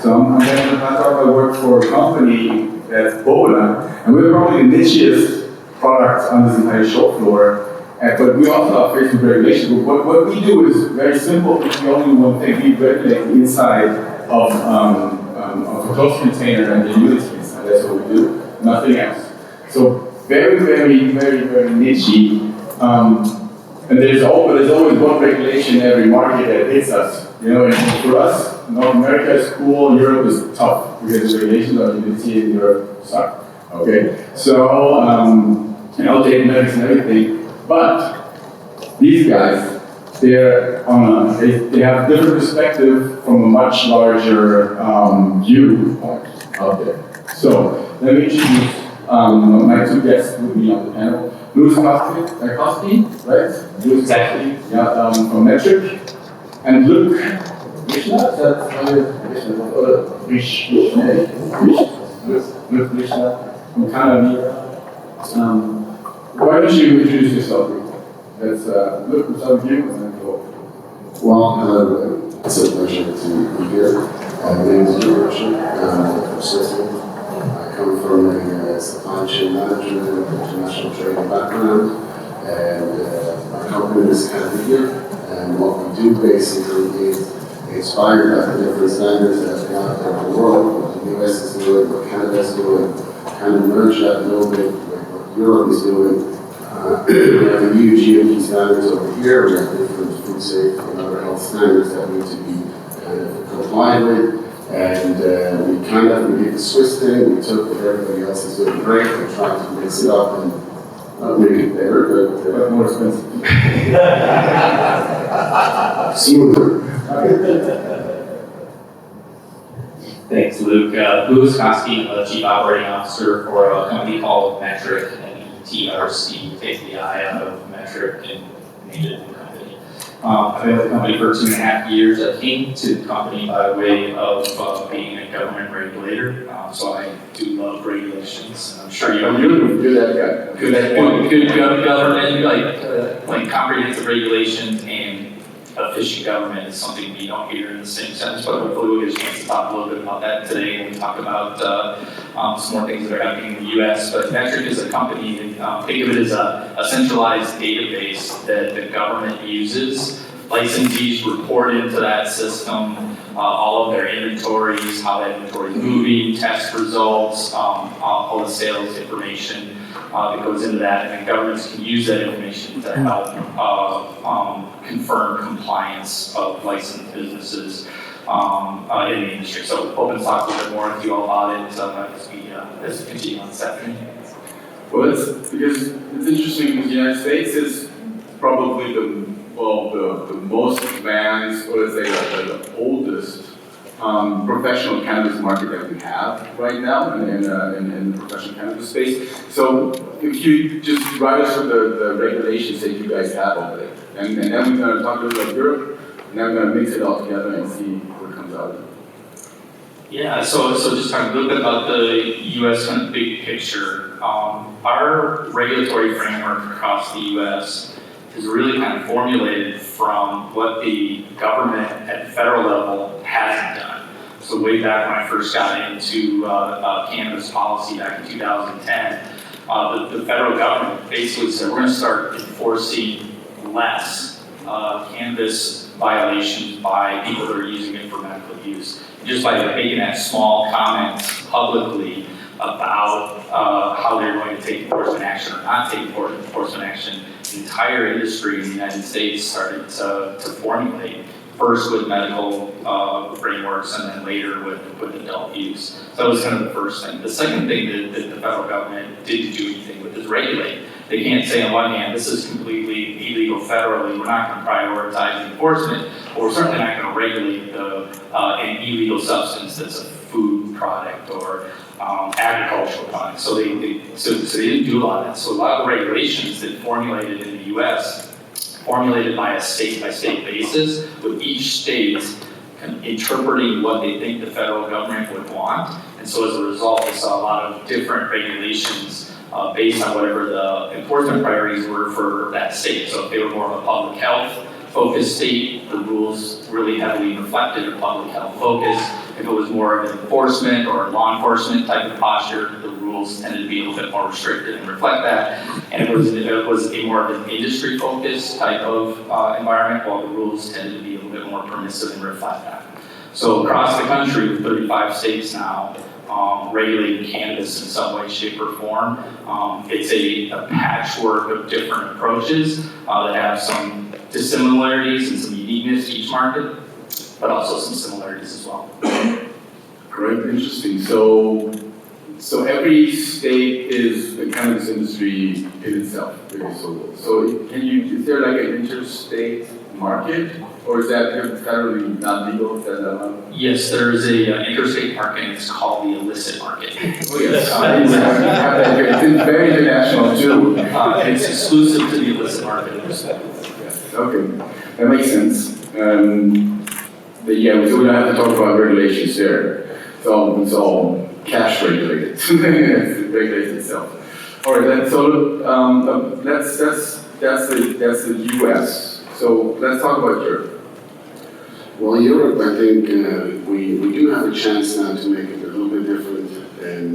So I'm going to talk about work for a company that's Bola, and we're probably the nichiest product on this entire show floor. But we also are faced with regulation. But what we do is very simple. It's the only one thing. We regulate the inside of a closed container and the humidity inside. That's what we do. Nothing else. So very, very, very, very niche. And there's always one regulation in every market that hits us. You know, and for us, North America is cool. Europe is tough because the regulations on humidity in Europe suck. Okay, so data metrics and everything. But these guys, they have different perspective from a much larger viewpoint out there. So let me introduce my two guests with me on the panel. Louis Kosky, right? Louis Kosky, yeah, from Metric, and Luke Vishna, Luke Vishna from Cannabis. Why don't you introduce yourself? Let's look at some of you and then go. Well, it's a pleasure to be here. My name is George. I'm from Switzerland. I come from a supply chain management, international trading background, and my company is Cannabis. And what we do basically is inspired by the different standards that are out there in the world. What the US is doing, what Canada is doing, kind of merge that a little bit with what Europe is doing. We have a huge GMP standards over here. We have different food safety and other health standards that need to be complied with. And we did the Swiss thing. We took what everybody else is doing great and tried to mix it up and not make it better, but More expensive. smoother. Thanks, Luke. Louis Kosky, I'm the Chief Operating Officer for a company called Metric, METRC, take the I out of Metric and made it a new company. I've been with the company for 2.5 years. I came to the company by way of being a government regulator, so I do love regulations. I'm sure you're Good at that. good government, like comprehensive regulations and efficient government is something we don't hear in the same sentence, but hopefully we'll get a chance to talk a little bit about that today when we talk about some more things that are happening in the US. But Metric is a company, think of it as a centralized database that the government uses. Licensees report into that system all of their inventories, how that inventory is moving, test results, all the sales information that goes into that, and then governments can use that information to help confirm compliance of licensed businesses in the industry. So hoping to talk a little bit more with you all about it as we continue on this afternoon. Well, it's because it's interesting because the United States is probably the most advanced, or let's say the oldest professional cannabis market that we have right now in the professional cannabis space. So if you just write us through the regulations that you guys have over there, and then we're going to talk a little about Europe, and then we're going to mix it all together and see what comes out of it. Yeah, so just talking a little bit about the U.S. kind of big picture. Our regulatory framework across the U.S. is really kind of formulated from what the government at the federal level hasn't done. So way back when I first got into cannabis policy back in 2010, the federal government basically said we're going to start enforcing less cannabis violations by people that are using it for medical use. Just by making that small comment publicly about how they're going to take enforcement action or not take enforcement action, the entire industry in the United States started to formulate, first with medical frameworks and then later with adult use. So that was kind of the first thing. The second thing that the federal government didn't do anything with is regulate. They can't say on one hand, this is completely illegal federally, we're not going to prioritize enforcement, but we're certainly not going to regulate an illegal substance that's a food product or agricultural product. So they didn't do a lot of that. So a lot of the regulations that formulated in the US, formulated by a state-by-state basis, with each state kind of interpreting what they think the federal government would want. And so as a result, we saw a lot of different regulations based on whatever the enforcement priorities were for that state. So if they were more of a public health focused state, the rules really heavily reflected a public health focus. If it was more of an enforcement or law enforcement type of posture, the rules tended to be a little bit more restricted and reflect that. And if it was a more of an industry-focused type of environment, while the rules tended to be a little bit more permissive and reflect that. So across the country, with 35 states now, regulating cannabis in some way, shape, or form, it's a patchwork of different approaches that have some dissimilarities and some uniqueness to each market, but also some similarities as well. Great, interesting. So every state is the cannabis industry in itself. Okay, so is there like an interstate market, or is that federally not legal? Yes, there is a interstate market, and it's called the illicit market. Oh yes, it's very international too. It's exclusive to the illicit market. Okay, that makes sense. But yeah, so we don't have to talk about regulations there. It's all cash regulated. It regulates itself. All right, then, so that's the U.S. So let's talk about Europe. Well, Europe, I think we do have a chance now to make it a little bit different than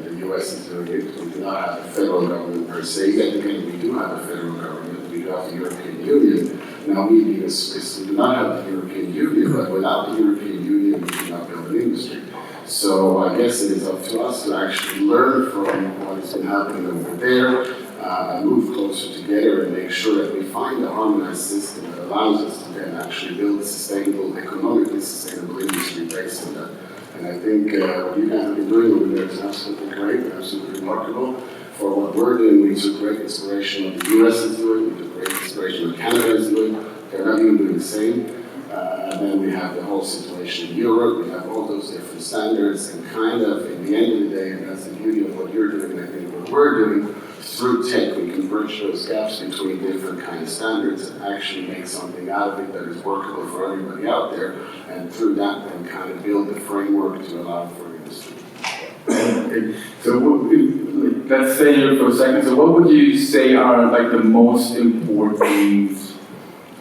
the U.S. is doing it. We do not have a federal government per se. Yet again, we do have a federal government. We do have the European Union. Now, we do not have the European Union, but without the European Union, we cannot build an industry. So I guess it is up to us to actually learn from what has been happening over there, and move closer together and make sure that we find a harmonized system that allows us to then actually build a sustainable, economically sustainable industry based on that. And I think what you guys have been doing over there is absolutely great, absolutely remarkable. For what we're doing, we took great inspiration of what the US is doing, we took great inspiration of what Canada is doing. They're not even doing the same. And then we have the whole situation in Europe, we have all those different standards, and kind of, in the end of the day, and that's the beauty of what you're doing, and I think what we're doing, through tech, we can bridge those gaps between different kind of standards and actually make something out of it that is workable for everybody out there, and through that, then kind of build the framework to allow for industry. Okay. So let's stay here for a second. So what would you say are like the most important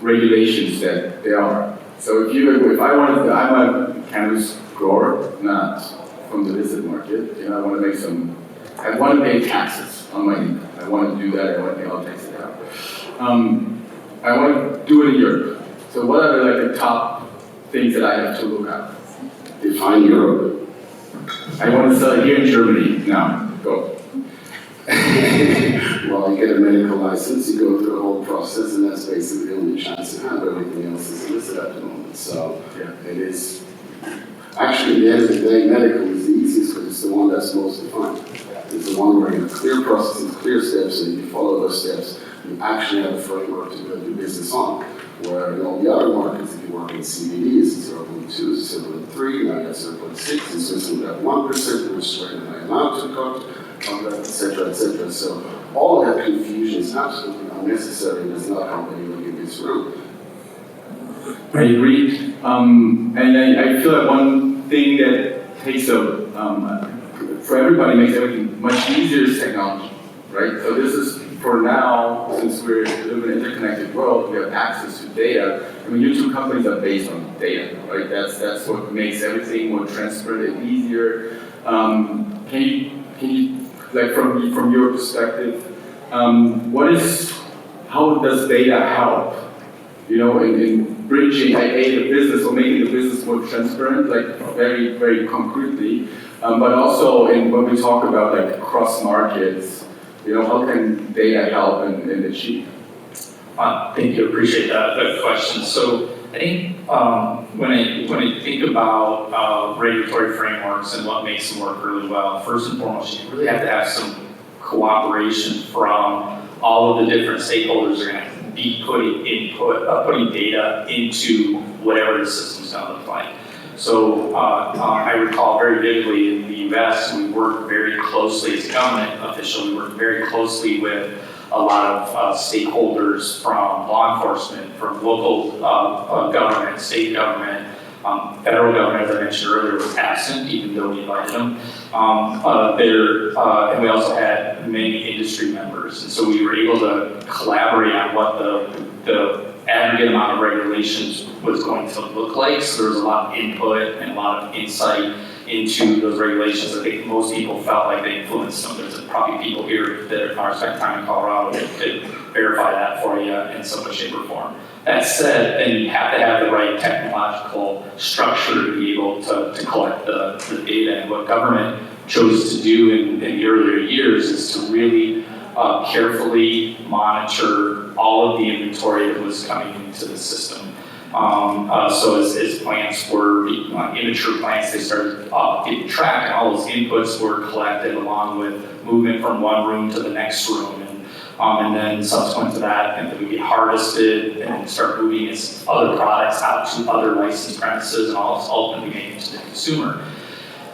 regulations that there are? So if I'm a cannabis grower, not from the illicit market, I want to make I want to pay taxes on my income. I want to do that, I want to pay all taxes out. I want to do it in Europe. So what are the top things that I have to look at? Define Europe. I want to sell it here in Germany. Now, go. Well, you get a medical license, you go through the whole process, and that's basically the only chance you have. Everything else is illicit at the moment. So it is, actually, at the end of the day, medical is the easiest because it's the one that's most defined. It's the one where you have clear processes, clear steps, and you follow those steps. You actually have a framework to build your business on. Where in all the other markets, if you work in CBD, it's 0.2, it's 0.3, now you have 0.6, and so you have 1%, which is where you're not allowed to cut, etc., etc. So all that confusion is absolutely unnecessary and does not help anyone in this room. I agree. And I feel like one thing that takes for everybody makes everything much easier is technology, right? So this is, for now, since we live in an interconnected world, we have access to data. I mean, your two companies are based on data, right? That's what makes everything more transparent and easier. Can you, like from your perspective, how does data help? In bridging the business or making the business more transparent, like very, very concretely, but also when we talk about like cross markets, how can data help and achieve? Thank you, appreciate that question. So I think when I think about regulatory frameworks and what makes them work really well, first and foremost, you really have to have some cooperation from all of the different stakeholders that are going to be putting data into whatever the system's going to look like. So I recall very vividly in the US, we work very closely as a government official, we work very closely with a lot of stakeholders from law enforcement, from local government, state government, federal government, as I mentioned earlier, was absent, even though we invited them. And we also had many industry members, and so we were able to collaborate on what the aggregate amount of regulations was going to look like. So there was a lot of input and a lot of insight into those regulations. I think most people felt like they influenced them. There's probably people here that are spent time in Colorado that could verify that for you in some way, shape, or form. That said, then you have to have the right technological structure to be able to collect the data. And what government chose to do in the earlier years is to really carefully monitor all of the inventory that was coming into the system. So as plants were, immature plants, they started getting tracked, and all those inputs were collected along with movement from one room to the next room. And then subsequent to that, and they would get harvested and start moving its other products out to other licensed premises and ultimately making it to the consumer.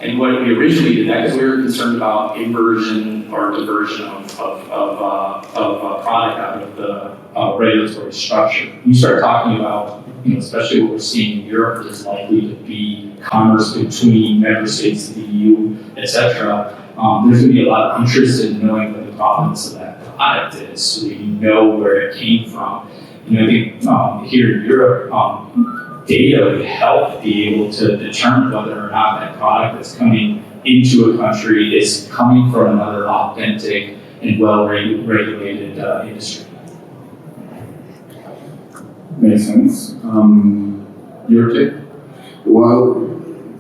And what we originally did that because we were concerned about inversion or diversion of product out of the regulatory structure. You start talking about, especially what we're seeing in Europe, there's likely to be commerce between member states of the EU, etc. There's going to be a lot of interest in knowing what the provenance of that product is, so that you know where it came from. I think here in Europe, data would help be able to determine whether or not that product that's coming into a country is coming from another authentic and well-regulated industry. Makes sense. Your take? Well,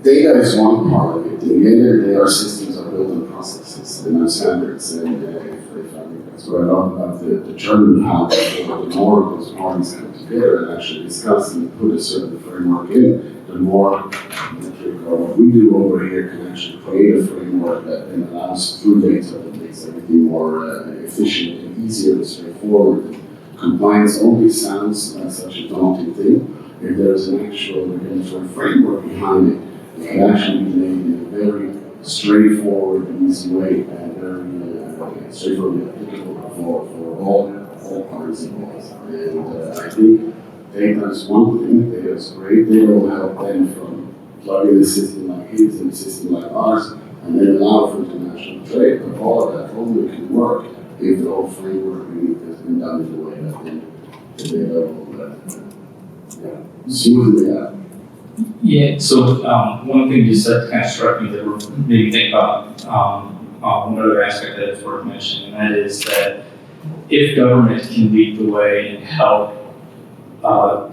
data is one part of it. In the end of the day, our systems are built on processes and on standards. And that's what I love about the German path. The more those parties come together and actually discuss and put a certain framework in, the more what we do over here can actually create a framework that then allows through data that makes everything more efficient and easier and straightforward. And compliance only sounds like such a daunting thing. If there's an actual regulatory framework behind it, it can actually be made in a very straightforward and easy way and very straightforwardly applicable for all parties involved. And I think data is one thing, data is great, data will help them from plugging a system like his and a system like ours, and then allow for international trade. But all of that only can work if the whole framework really has been done in the way that the data will smoothly out. Yeah, so one thing you said kind of struck me that we're maybe think about one other aspect that is worth mentioning, and that is that if government can lead the way and help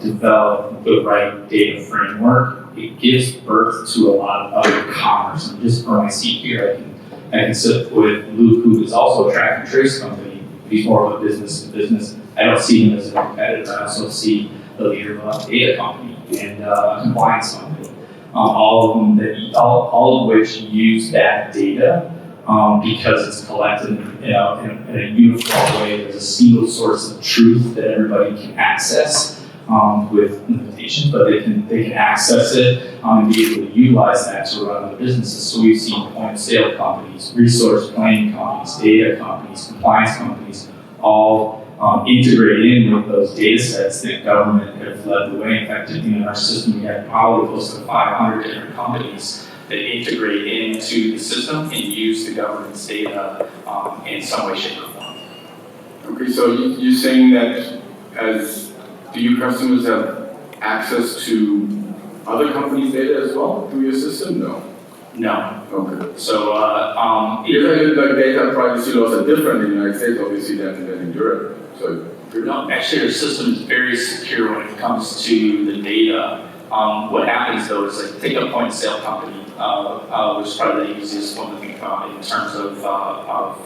develop the right data framework, it gives birth to a lot of other commerce. And just from my seat here, I can sit with Luke, who is also a track and trace company. He's more of a business to business. I don't see him as a competitor. I also see the leader of a data company and a compliance company. All of them all of which use that data because it's collected in a uniform way. There's a single source of truth that everybody can access with limitations, but they can access it and be able to utilize that to run their businesses. So we've seen point of sale companies, resource planning companies, data companies, compliance companies, all integrate in with those data sets that government have led the way. In fact, in our system, we have probably close to 500 different companies that integrate into the system and use the government's data in some way, shape, or form. Okay, so you're saying that do your customers have access to other companies' data as well through your system? No. Okay. So, like data privacy laws are different in the United States, obviously, than in Europe. So, no, actually, our system is very secure when it comes to the data. What happens though is, like, take a point of sale company, which is probably the easiest one to think about in terms of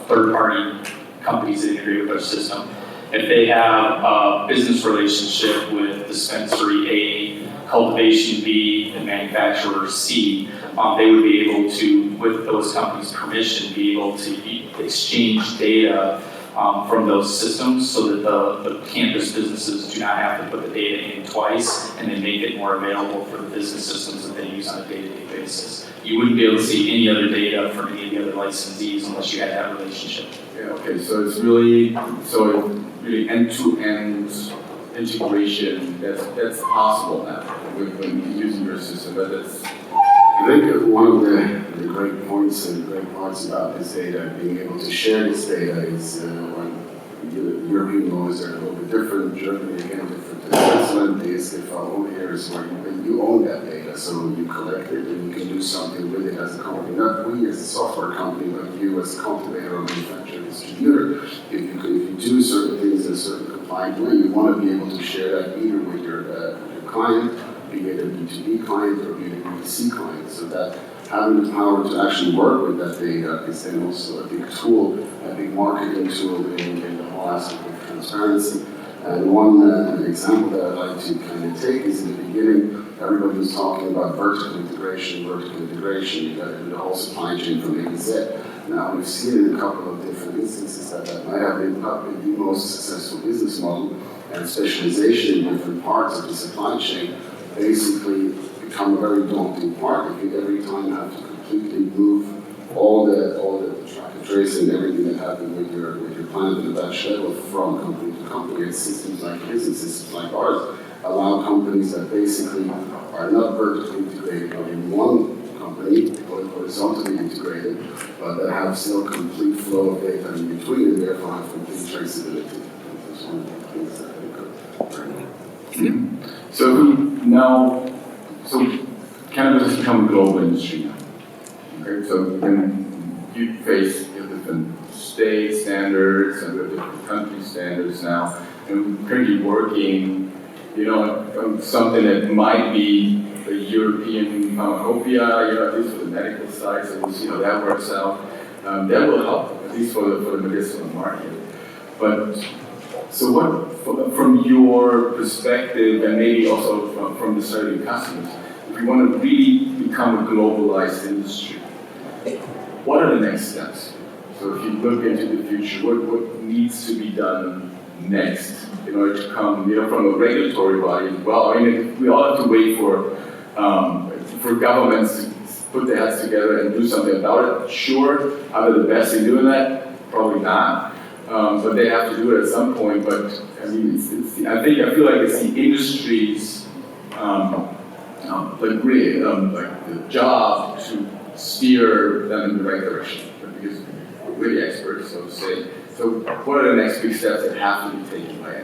third-party companies that integrate with our system. If they have a business relationship with dispensary A, cultivation B, and manufacturer C, they would be able to, with those companies' permission, be able to exchange data from those systems so that the cannabis businesses do not have to put the data in twice and then make it more available for the business systems that they use on a day-to-day basis. You wouldn't be able to see any other data from any of the other licensees unless you had that relationship. Yeah, okay, so it's really end-to-end integration that's possible now when using your system, but it's I think one of the great points and great parts about this data, being able to share this data, is when European laws are a little bit different. Germany again different than Switzerland. They basically follow areas where you own that data, so you collect it and you can do something with it as a company. Not we as a software company, but you as a cultivator or manufacturer, distributor. If you do certain things in a certain compliant way, you want to be able to share that either with your client, be it a B2B client or be it a B2C client, so that having the power to actually work with that data is then also a big tool, a big marketing tool in the whole aspect of transparency. And one example that I'd like to kind of take is in the beginning, everybody was talking about vertical integration. You got to do the whole supply chain from A to Z. Now we've seen in a couple of different instances that might have been probably the most successful business model, and specialization in different parts of the supply chain basically become a very daunting part. If you every time have to completely move all the track and trace and everything that happened with your plant in a batch level from company to company, and systems like business systems like ours allow companies that basically are not vertically integrated in one company, but horizontally integrated, but that have still complete flow of data in between and therefore have complete traceability. That's one of the things that I think are So cannabis has become a global industry now. Okay, so when you face different state standards and different country standards now, and we're currently working, on something that might be a European pharmacopoeia, at least for the medical side, so we'll see how that works out. That will help, at least for the medicinal market. But so what, from your perspective, and maybe also from the side of your customers, if you want to really become a globalized industry, what are the next steps? So if you look into the future, what needs to be done next in order to come, from a regulatory body as well? I mean, we all have to wait for governments to put their heads together and do something about it. Sure, are they the best in doing that? Probably not. But they have to do it at some point. But I mean, I feel like it's the industry's the job to steer them in the right direction. Because we're the experts, so to say. So what are the next big steps that have to be taken by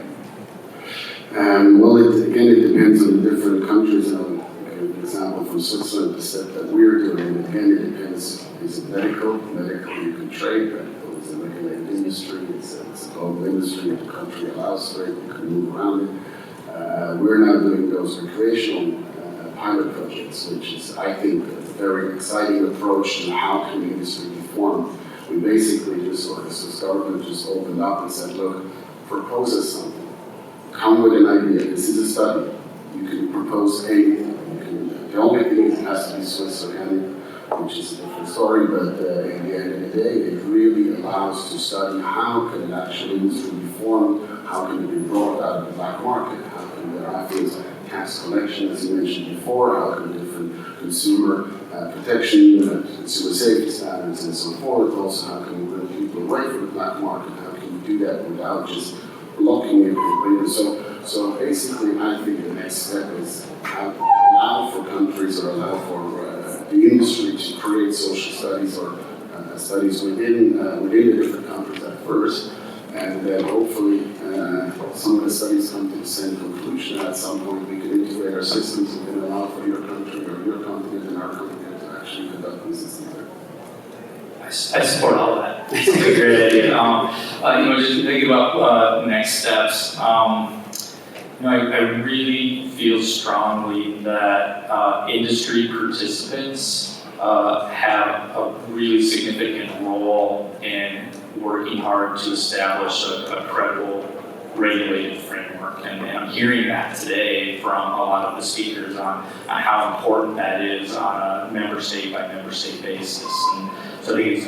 anyone? Well, it depends on the different countries. I'll give an example from Switzerland, the step that we're doing. Again, it depends. Is it medical? Medical, you can trade. Medical is a regulated industry. It's a global industry. If the country allows for it, you can move around it. We're now doing those recreational pilot projects, which is, I think, a very exciting approach to how can the industry be formed. We basically just, or this government just opened up and said, look, propose us something. Come with an idea. This is a study. You can propose anything. The only thing is it has to be Swiss organic, which is a different story, but in the end of the day, it really allows to study how can an actual industry be formed, how can it be brought out of the black market, how can there happen tax collection, as you mentioned before, how can different consumer protection, consumer safety standards and so forth, also how can we bring people away from the black market, how can we do that without just blocking it with so basically I think the next step is how to allow for countries or allow for the industry to create social studies or studies within the different countries at first, and then hopefully some of the studies come to the same conclusion. At some point we can integrate our systems and then allow for your country or your company and our company to actually conduct business there. I support all of that. It's a great idea. Just thinking about next steps. I really feel strongly that industry participants have a really significant role in working hard to establish a credible regulated framework. And I'm hearing that today from a lot of the speakers on how important that is on a member state by member state basis. And so I think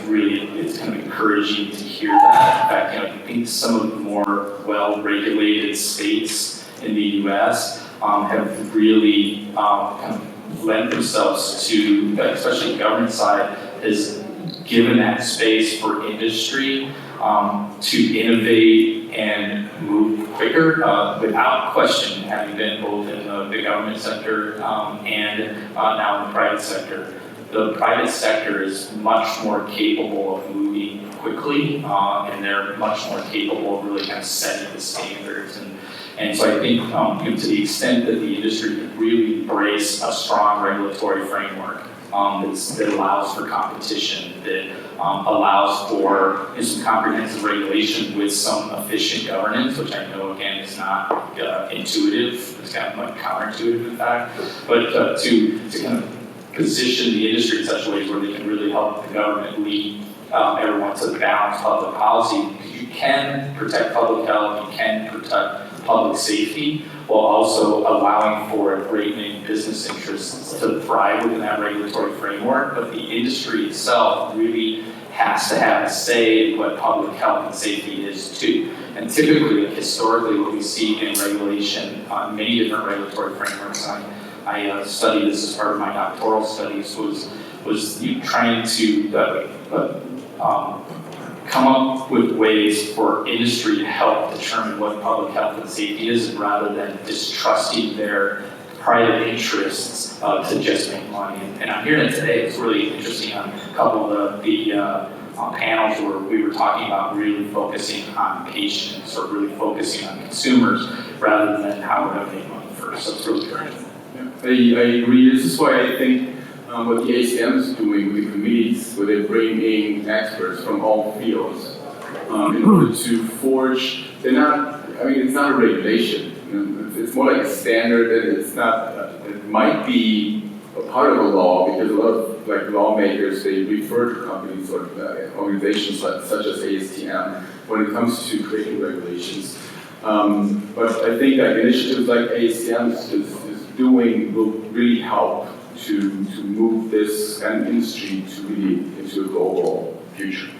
it's kind of encouraging to hear that. In fact, I think some of the more well-regulated states in the U.S. Have really kind of lent themselves to, especially the government side, has given that space for industry to innovate and move quicker without question, having been both in the government sector and now in the private sector. The private sector is much more capable of moving quickly, and they're much more capable of really kind of setting the standards. And so I think to the extent that the industry can really embrace a strong regulatory framework that allows for competition, that allows for some comprehensive regulation with some efficient governance, which I know again is not intuitive, it's kind of like counterintuitive in fact, but to kind of position the industry in such ways where they can really help the government lead everyone to balance public policy. You can protect public health, you can protect public safety, while also allowing for great many business interests to thrive within that regulatory framework. But the industry itself really has to have a say in what public health and safety is too. And typically, historically, what we see in regulation, many different regulatory frameworks, I studied this as part of my doctoral studies, was you trying to come up with ways for industry to help determine what public health and safety is, rather than distrusting their private interests to just make money. And I'm hearing it today. It's really interesting on a couple of the panels where we were talking about really focusing on patients or really focusing on consumers rather than how we're going to make money first. So it's really great. Yeah, I agree. This is why I think what the ACM is doing with the committees, where they bring in experts from all fields in order to forge. They're not. I mean, it's not a regulation. It's more like a standard, and it's not. It might be a part of a law because a lot of lawmakers, they refer to companies or organizations such as ASTM when it comes to creating regulations. But I think that initiatives like ASTM is doing will really help to move this kind of industry to really into a global future.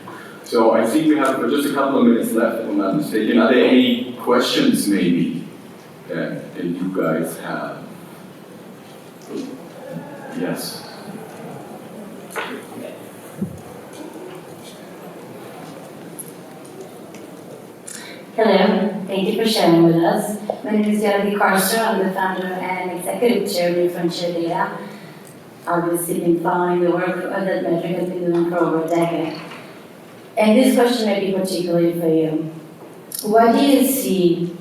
So I think we have just a couple of minutes left, if I'm not mistaken. Are there any questions maybe that you guys have? Yes. Hello, thank you for sharing with us. My name is Yaravi Karster. I'm the founder and executive chair of Frontier Data. Obviously, been following the work that Metric has been doing for over a decade. And this question may be particularly for you. What do you see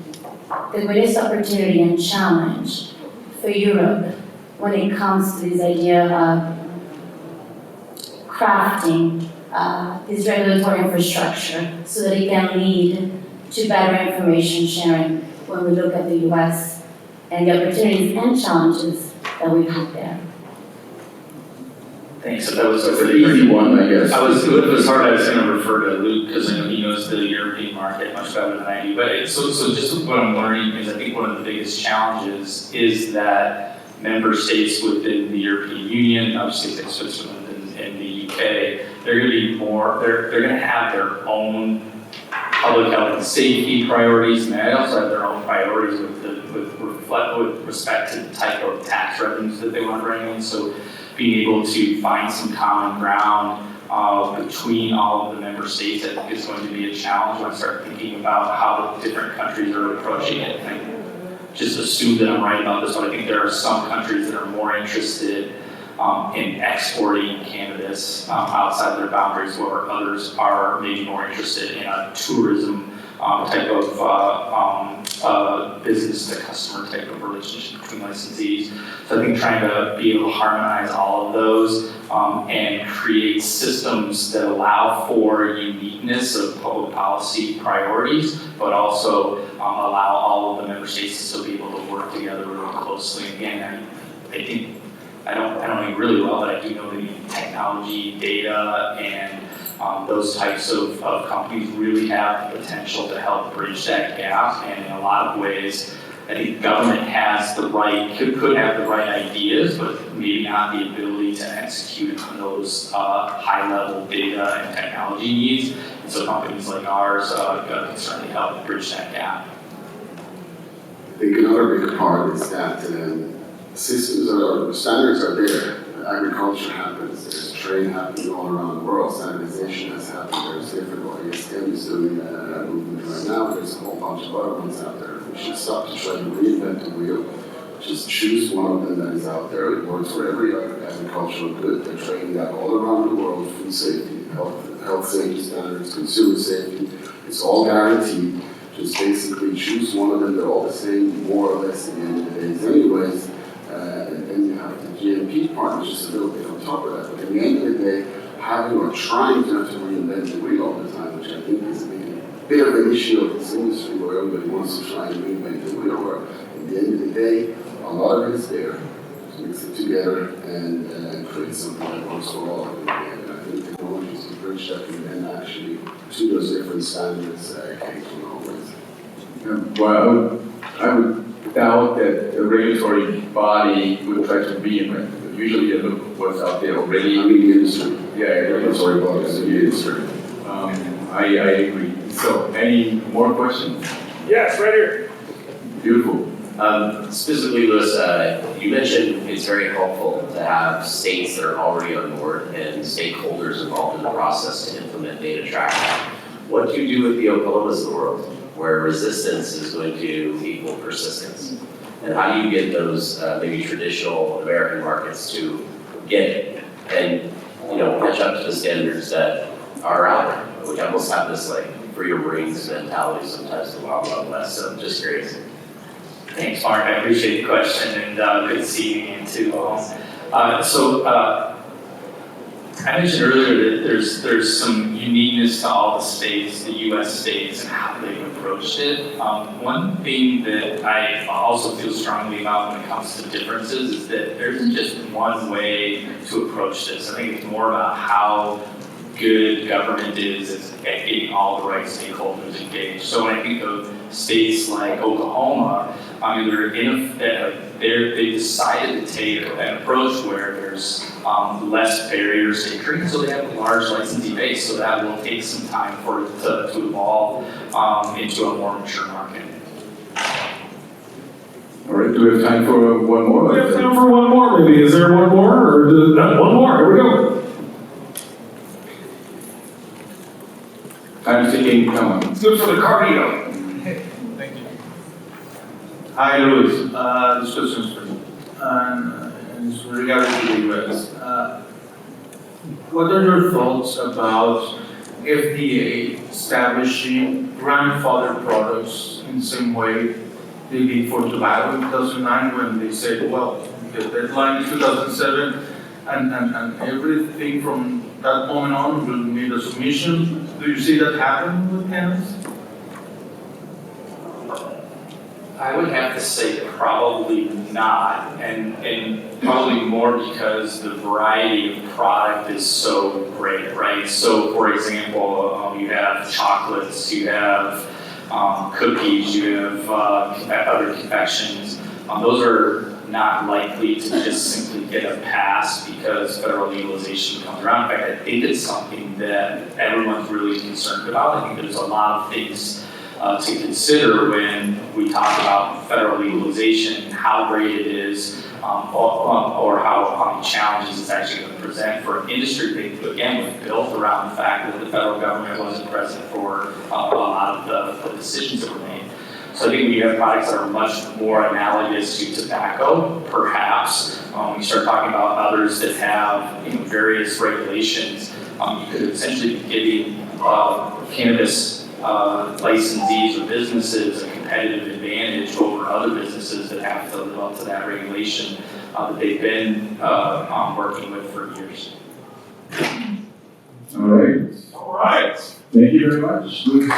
the greatest opportunity and challenge for Europe when it comes to this idea of crafting this regulatory infrastructure so that it can lead to better information sharing when we look at the US and the opportunities and challenges that we have there? Thanks. So that was That's an easy one, I guess. it was hard. I was going to refer to Luke because I know he knows the European market much better than I do. But so just what I'm learning is I think one of the biggest challenges is that member states within the European Union, obviously like Switzerland and the UK, they're going to be more. They're going to have their own public health and safety priorities, and they also have their own priorities with respect to the type of tax revenues that they want to bring in. So being able to find some common ground between all of the member states, I think is going to be a challenge when I start thinking about how the different countries are approaching it. And I just assume that I'm right about this, but I think there are some countries that are more interested in exporting cannabis outside their boundaries, where others are maybe more interested in a tourism type of business to customer type of relationship between licensees. So I think trying to be able to harmonize all of those and create systems that allow for uniqueness of public policy priorities, but also allow all of the member states to still be able to work together really closely. Again, I think I don't know you really well, but I do know that technology, data, and those types of companies really have the potential to help bridge that gap. And in a lot of ways, I think government has the right, could have the right ideas, but maybe not the ability to execute on those high-level data and technology needs. And so companies like ours can certainly help bridge that gap. I think another big part is that systems or standards are there. Agriculture happens, there's trade happening all around the world, standardization has happened, there's different ICBC is doing a movement right now, there's a whole bunch of other ones out there. We should stop to try to reinvent the wheel. Just choose one of them that is out there. It works for every agricultural good. They're trading that all around the world, food safety, health, health safety standards, consumer safety. It's all guaranteed. Just basically choose one of them. They're all the same, more or less, at the end of the day. Anyways, and then you have the GMP part, which is a little bit on top of that. But at the end of the day, having or trying to have to reinvent the wheel all the time, which I think is a bit of an issue of this industry where everybody wants to try and reinvent the wheel, where at the end of the day, a lot of it is there. Just mix it together and create something that works for all of it. And I think technology is a bridge that can then actually, to those different standards, came from always. Well, I would doubt that a regulatory body would try to reinvent it. Usually they look what's out there already. I mean, the industry. Yeah, regulatory bodies in the industry. I agree. So, any more questions? Yes, right here. Beautiful. Specifically, Louis, you mentioned it's very helpful to have states that are already on board and stakeholders involved in the process to implement data tracking. What do you do with the Oklahomas of the world, where resistance is going to equal persistence? And how do you get those maybe traditional American markets to get it and catch up to the standards that are out there? We almost have this like free Marines mentality sometimes in the Wild West. So I'm just curious. Thanks, Mark. I appreciate the question, and good to see you again too. I mentioned earlier that there's some uniqueness to all the states, the U.S. states, and how they've approached it. One thing that I also feel strongly about when it comes to differences is that there isn't just one way to approach this. I think it's more about how good government is at getting all the right stakeholders engaged. So when I think of states like Oklahoma, I mean, they decided to take an approach where there's less barriers to entry, so they have a large licensee base, so that will take some time for it to evolve into a more mature market. All right, do we have time for one more? We have time for one more, maybe. Is there one more? Or one more? Here we go. I'm thinking, come on. It's good for the cardio. Thank you. Hi, Louis. This question is for you. And it's regarding to the US. What are your thoughts about FDA establishing grandfather products in the same way they did for tobacco in 2009 when they said, well, the deadline is 2007 and everything from that moment on will need a submission? Do you see that happen with cannabis? I would have to say probably not, and probably more because the variety of product is so great, right? So, for example, you have chocolates, you have cookies, you have other confections. Those are not likely to just simply get a pass because federal legalization comes around. In fact, I think it's something that everyone's really concerned about. I think there's a lot of things to consider when we talk about federal legalization, how great it is, or how many challenges it's actually going to present for an industry that, again, was built around the fact that the federal government wasn't present for a lot of the decisions that were made. So I think we have products that are much more analogous to tobacco, perhaps. When you start talking about others that have various regulations, you could essentially be giving cannabis licensees or businesses a competitive advantage over other businesses that have to live up to that regulation that they've been working with for years. All right. All right. Thank you very much. Lucas,